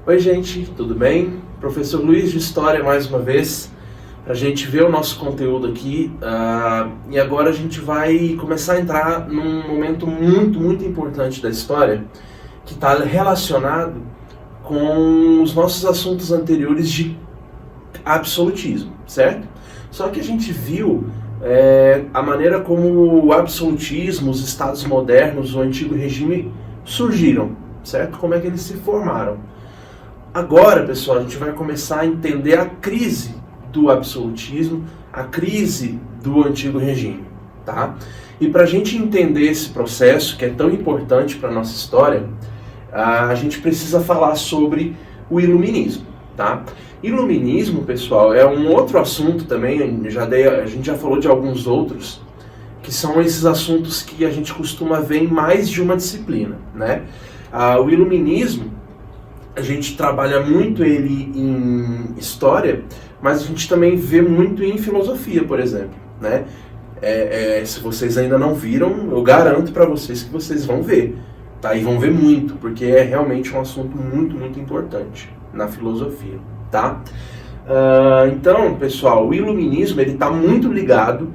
Oi gente, tudo bem? Professor Luiz de História mais uma vez, para a gente ver o nosso conteúdo aqui, e agora a gente vai começar a entrar num momento muito importante da história, que está relacionado com os nossos assuntos anteriores de absolutismo, certo? Só que a gente viu a maneira como o absolutismo, os estados modernos, o antigo regime surgiram, certo? Como é que eles se formaram. Agora, pessoal, a gente vai começar a entender a crise do absolutismo, a crise do antigo regime, tá? E para a gente entender esse processo, que é tão importante para a nossa história, a gente precisa falar sobre o iluminismo, tá? Iluminismo, pessoal, é um outro assunto também, a gente já falou de alguns outros, que são esses assuntos que a gente costuma ver em mais de uma disciplina, né? O iluminismo, a gente trabalha muito ele em história, mas a gente também vê muito em filosofia, por exemplo, né? Se vocês ainda não viram, eu garanto para vocês que vocês vão ver, tá? E vão ver muito, porque é realmente um assunto muito importante na filosofia, tá? Então, pessoal, o iluminismo ele está muito ligado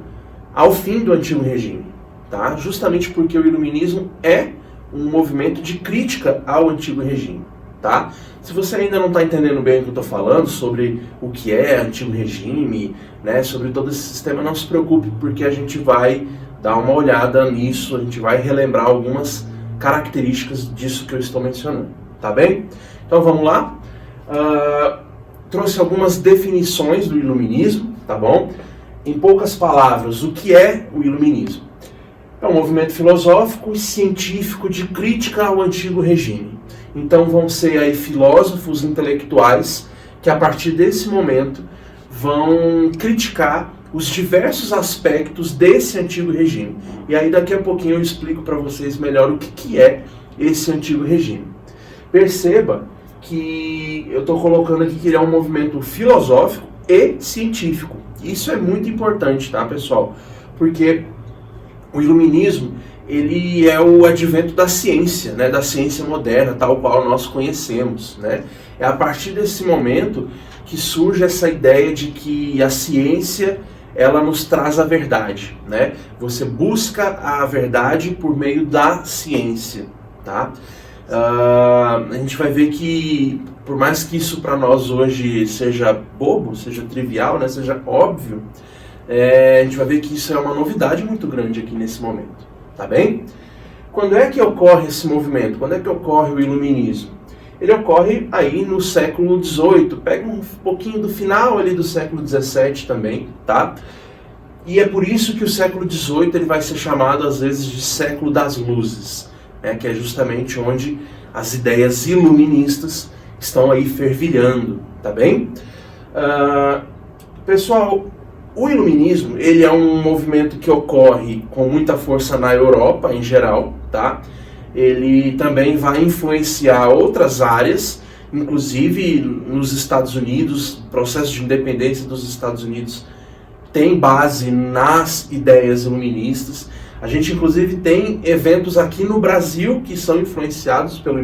ao fim do antigo regime, tá? Justamente porque o iluminismo é um movimento de crítica ao antigo regime, tá? Se você ainda não está entendendo bem o que eu estou falando sobre o que é antigo regime, né, sobre todo esse sistema, não se preocupe, porque a gente vai dar uma olhada nisso, a gente vai relembrar algumas características disso que eu estou mencionando, tá bem? Então vamos lá. Trouxe algumas definições do iluminismo, tá bom? Em poucas palavras, o que é o iluminismo? É um movimento filosófico e científico de crítica ao antigo regime. Então vão ser aí filósofos intelectuais que a partir desse momento vão criticar os diversos aspectos desse antigo regime. E aí daqui a pouquinho eu explico para vocês melhor o que é esse antigo regime. Perceba que eu estou colocando aqui que ele é um movimento filosófico e científico. Isso é muito importante, tá, pessoal? Porque o iluminismo, ele é o advento da ciência, né, da ciência moderna, tal qual nós conhecemos, né? É a partir desse momento que surge essa ideia de que a ciência, ela nos traz a verdade, né? Você busca a verdade por meio da ciência, tá? A gente vai ver que, por mais que isso para nós hoje seja bobo, seja trivial, né, seja óbvio, a gente vai ver que isso é uma novidade muito grande aqui nesse momento, tá bem? Quando é que ocorre esse movimento? Quando é que ocorre o iluminismo? Ele ocorre aí no século XVIII, pega um pouquinho do final ali do século XVII também, tá? E é por isso que o século XVIII ele vai ser chamado às vezes de século das luzes, né? Que é justamente onde as ideias iluministas estão aí fervilhando, tá bem? Pessoal, o iluminismo, ele é um movimento que ocorre com muita força na Europa em geral, tá? Ele também vai influenciar outras áreas, inclusive nos Estados Unidos, o processo de independência dos Estados Unidos tem base nas ideias iluministas. A gente inclusive tem eventos aqui no Brasil que são influenciados pelo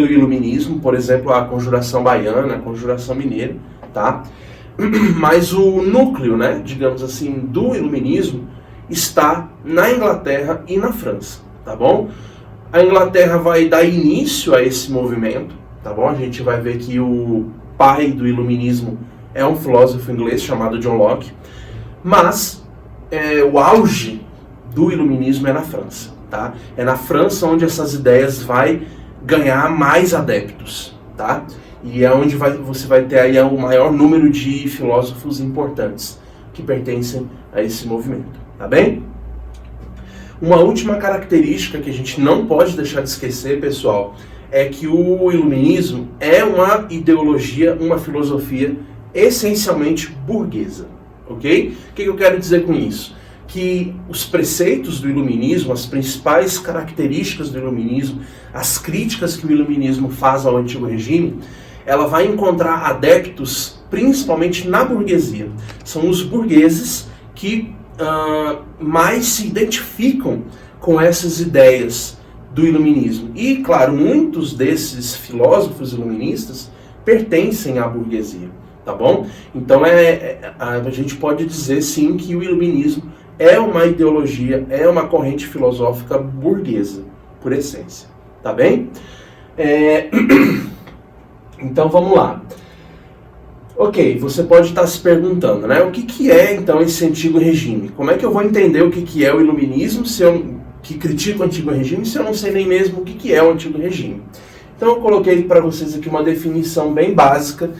iluminismo, por exemplo, a Conjuração Baiana, a Conjuração Mineira, tá? Mas o núcleo, né, digamos assim, do iluminismo está na Inglaterra e na França, tá bom? A Inglaterra vai dar início a esse movimento, tá bom? A gente vai ver que o pai do iluminismo é um filósofo inglês chamado John Locke, mas o auge do iluminismo é na França, tá? É na França onde essas ideias vai ganhar mais adeptos, tá? E é onde você vai ter aí o maior número de filósofos importantes que pertencem a esse movimento, tá bem? Uma última característica que a gente não pode deixar de esquecer, pessoal, é que o iluminismo é uma ideologia, uma filosofia essencialmente burguesa, ok? O que eu quero dizer com isso? Que os preceitos do iluminismo, as principais características do iluminismo, as críticas que o iluminismo faz ao antigo regime, ela vai encontrar adeptos principalmente na burguesia. São os burgueses que mais se identificam com essas ideias do iluminismo. E, claro, muitos desses filósofos iluministas pertencem à burguesia, tá bom? Então a gente pode dizer sim que o iluminismo é uma ideologia, é uma corrente filosófica burguesa, por essência, tá bem? Então vamos lá. Ok, você pode estar se perguntando, né? O que é então esse antigo regime? Como é que eu vou entender o que é o iluminismo que critica o antigo regime se eu não sei nem mesmo o que é o antigo regime? Então eu coloquei para vocês aqui uma definição bem básica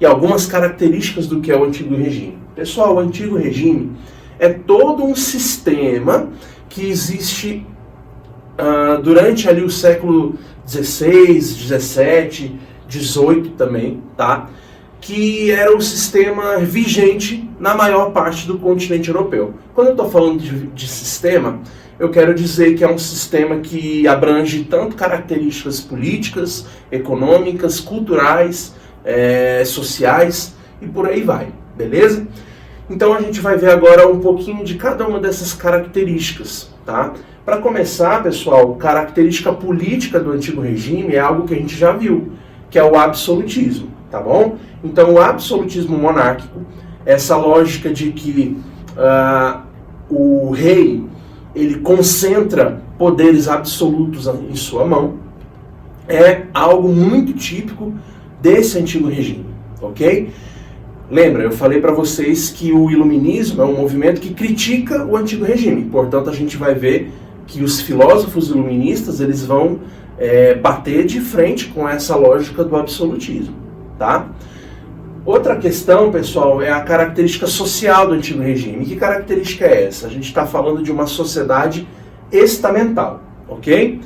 e algumas características do que é o antigo regime. Pessoal, o antigo regime é todo um sistema que existe durante ali o século XVI, XVII, XVIII também, tá? Que era o sistema vigente na maior parte do continente europeu. Quando eu estou falando de sistema, eu quero dizer que é um sistema que abrange tanto características políticas, econômicas, culturais, sociais e por aí vai, beleza? Então a gente vai ver agora um pouquinho de cada uma dessas características, tá? Para começar, pessoal, característica política do antigo regime é algo que a gente já viu, que é o absolutismo, tá bom? Então o absolutismo monárquico, essa lógica de que o rei ele concentra poderes absolutos em sua mão, é algo muito típico desse antigo regime, ok? Lembra, eu falei para vocês que o iluminismo é um movimento que critica o antigo regime, portanto a gente vai ver que os filósofos iluministas eles vão bater de frente com essa lógica do absolutismo, tá? Outra questão, pessoal, é a característica social do antigo regime. Que característica é essa? A gente está falando de uma sociedade estamental, ok?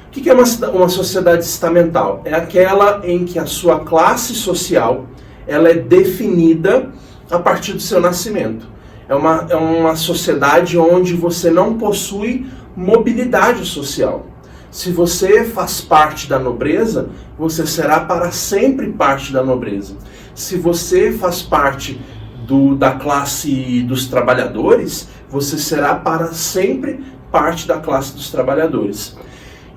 O que é uma sociedade estamental? É aquela em que a sua classe social ela é definida a partir do seu nascimento. É uma sociedade onde você não possui mobilidade social. Se você faz parte da nobreza, você será para sempre parte da nobreza. Se você faz parte da classe dos trabalhadores, você será para sempre parte da classe dos trabalhadores.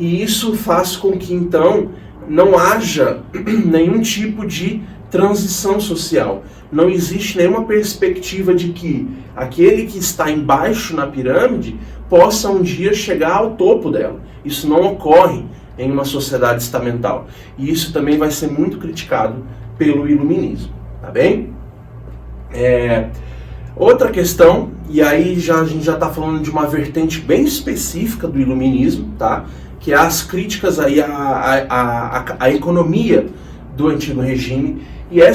E isso faz com que, então, não haja nenhum tipo de transição social. Não existe nenhuma perspectiva de que aquele que está embaixo na pirâmide possa um dia chegar ao topo dela. Isso não ocorre em uma sociedade estamental. E isso também vai ser muito criticado pelo iluminismo, tá bem? Outra questão, e aí a gente já está falando de uma vertente bem específica do iluminismo, tá? Que é as críticas aí à economia do antigo regime. E a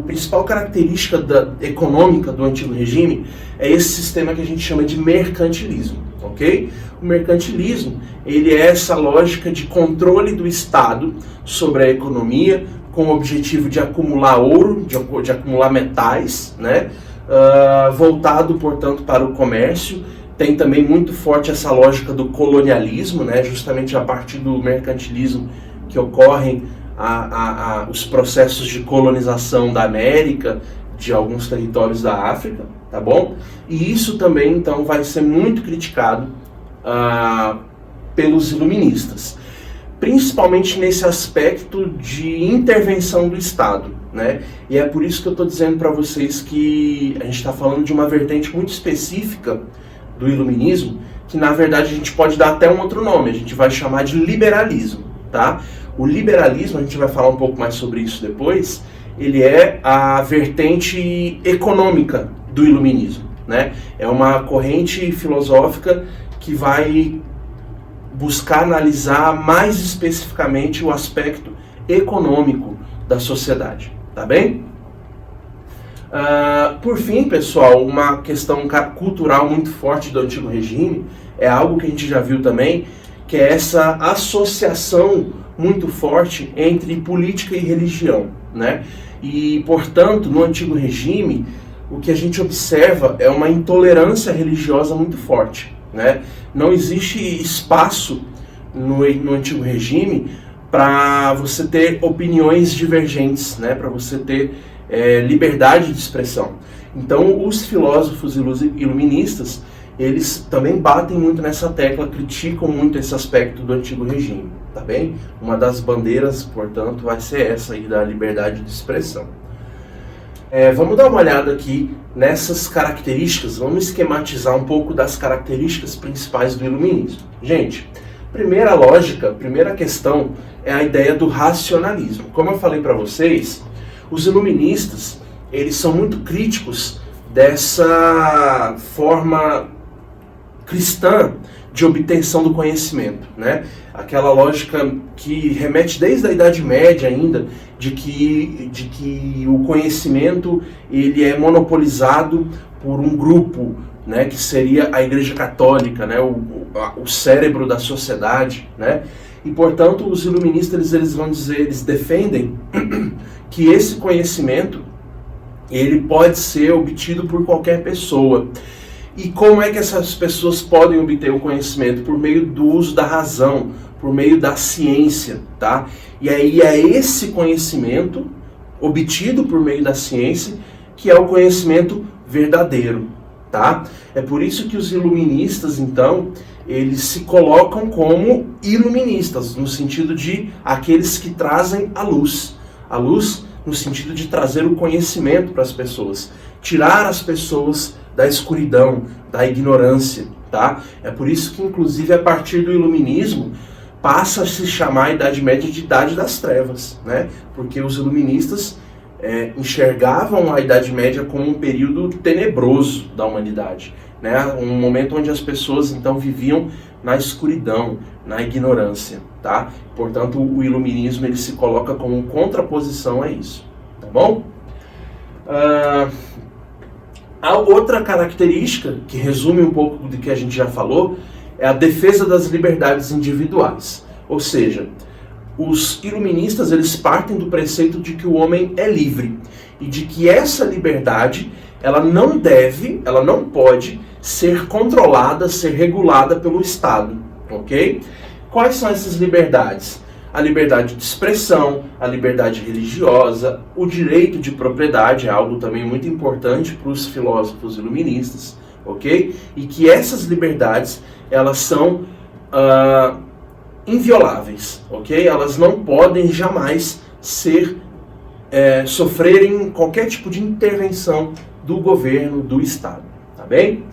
principal característica econômica do antigo regime é esse sistema que a gente chama de mercantilismo, ok? O mercantilismo, ele é essa lógica de controle do Estado sobre a economia, com o objetivo de acumular ouro, de acumular metais, né? Voltado, portanto, para o comércio. Tem também muito forte essa lógica do colonialismo, né? Justamente a partir do mercantilismo que ocorrem os processos de colonização da América, de alguns territórios da África, tá bom? E isso também, então, vai ser muito criticado pelos iluministas, principalmente nesse aspecto de intervenção do Estado, né? E é por isso que eu estou dizendo para vocês que a gente está falando de uma vertente muito específica do iluminismo, que na verdade a gente pode dar até um outro nome, a gente vai chamar de liberalismo, tá? O liberalismo, a gente vai falar um pouco mais sobre isso depois, ele é a vertente econômica do iluminismo, né? É uma corrente filosófica que vai buscar analisar mais especificamente o aspecto econômico da sociedade, tá bem? Por fim, pessoal, uma questão cultural muito forte do antigo regime é algo que a gente já viu também, que é essa associação muito forte entre política e religião, né? E, portanto, no antigo regime, o que a gente observa é uma intolerância religiosa muito forte, né? Não existe espaço no antigo regime para você ter opiniões divergentes, né? Para você ter liberdade de expressão. Então, os filósofos iluministas, eles também batem muito nessa tecla, criticam muito esse aspecto do antigo regime, tá bem? Uma das bandeiras, portanto, vai ser essa aí da liberdade de expressão. Vamos dar uma olhada aqui nessas características, vamos esquematizar um pouco das características principais do iluminismo. Gente, primeira lógica, primeira questão é a ideia do racionalismo. Como eu falei para vocês, os iluministas, eles são muito críticos dessa forma cristã de obtenção do conhecimento, né? Aquela lógica que remete desde a Idade Média ainda, de que o conhecimento ele é monopolizado por um grupo, né, que seria a Igreja Católica, né, o cérebro da sociedade, né? E portanto os iluministas eles vão dizer, eles defendem que esse conhecimento ele pode ser obtido por qualquer pessoa. E como é que essas pessoas podem obter o conhecimento? Por meio do uso da razão, por meio da ciência, tá? E aí é esse conhecimento obtido por meio da ciência que é o conhecimento verdadeiro, tá? É por isso que os iluministas, então, eles se colocam como iluministas, no sentido de aqueles que trazem a luz. A luz no sentido de trazer o conhecimento para as pessoas, tirar as pessoas da escuridão, da ignorância, tá? É por isso que, inclusive, a partir do iluminismo, passa a se chamar a Idade Média de Idade das Trevas, né? Porque os iluministas enxergavam a Idade Média como um período tenebroso da humanidade, né? Um momento onde as pessoas, então, viviam na escuridão, na ignorância, tá? Portanto, o iluminismo ele se coloca como contraposição a isso, tá bom? A outra característica, que resume um pouco do que a gente já falou, é a defesa das liberdades individuais. Ou seja, os iluministas eles partem do preceito de que o homem é livre e de que essa liberdade ela não pode ser controlada, ser regulada pelo Estado, ok? Quais são essas liberdades? A liberdade de expressão, a liberdade religiosa, o direito de propriedade é algo também muito importante para os filósofos iluministas, ok? E que essas liberdades, elas são invioláveis, ok? Elas não podem jamais sofrerem qualquer tipo de intervenção do governo, do Estado, tá bem?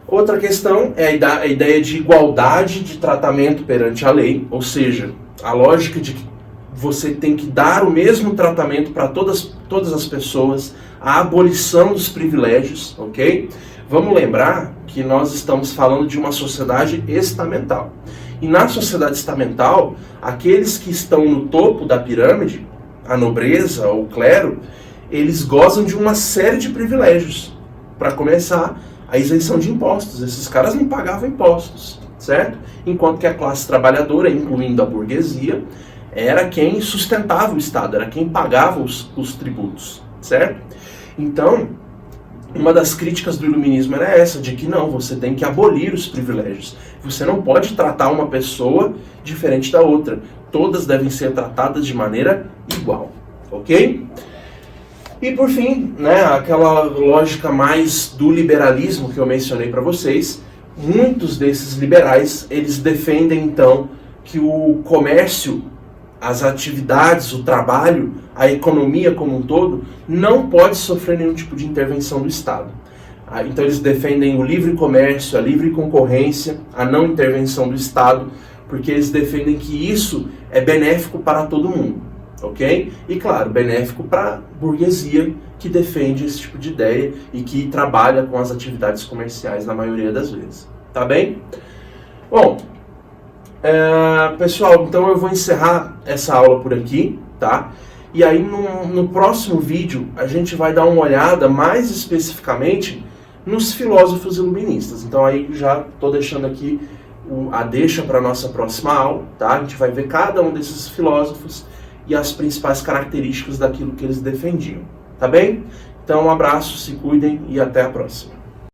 Outra questão é a ideia de igualdade de tratamento perante a lei, ou seja, a lógica de que você tem que dar o mesmo tratamento para todas as pessoas, a abolição dos privilégios, ok? Vamos lembrar que nós estamos falando de uma sociedade estamental. E na sociedade estamental, aqueles que estão no topo da pirâmide, a nobreza, o clero, eles gozam de uma série de privilégios. Para começar, a isenção de impostos. Esses caras não pagavam impostos, certo? Enquanto que a classe trabalhadora, incluindo a burguesia, era quem sustentava o Estado, era quem pagava os tributos, certo? Então, uma das críticas do iluminismo era essa, de que não, você tem que abolir os privilégios. Você não pode tratar uma pessoa diferente da outra. Todas devem ser tratadas de maneira igual, ok? E por fim, né, aquela lógica mais do liberalismo que eu mencionei para vocês, muitos desses liberais, eles defendem então que o comércio, as atividades, o trabalho, a economia como um todo, não pode sofrer nenhum tipo de intervenção do Estado. Então eles defendem o livre comércio, a livre concorrência, a não intervenção do Estado, porque eles defendem que isso é benéfico para todo mundo. Ok? E claro, benéfico para a burguesia que defende esse tipo de ideia e que trabalha com as atividades comerciais na maioria das vezes. Tá bem? Bom, pessoal, então eu vou encerrar essa aula por aqui, tá? E aí no próximo vídeo a gente vai dar uma olhada mais especificamente nos filósofos iluministas. Então aí já estou deixando aqui a deixa para a nossa próxima aula, tá? A gente vai ver cada um desses filósofos e as principais características daquilo que eles defendiam, tá bem? Então um abraço, se cuidem e até a próxima.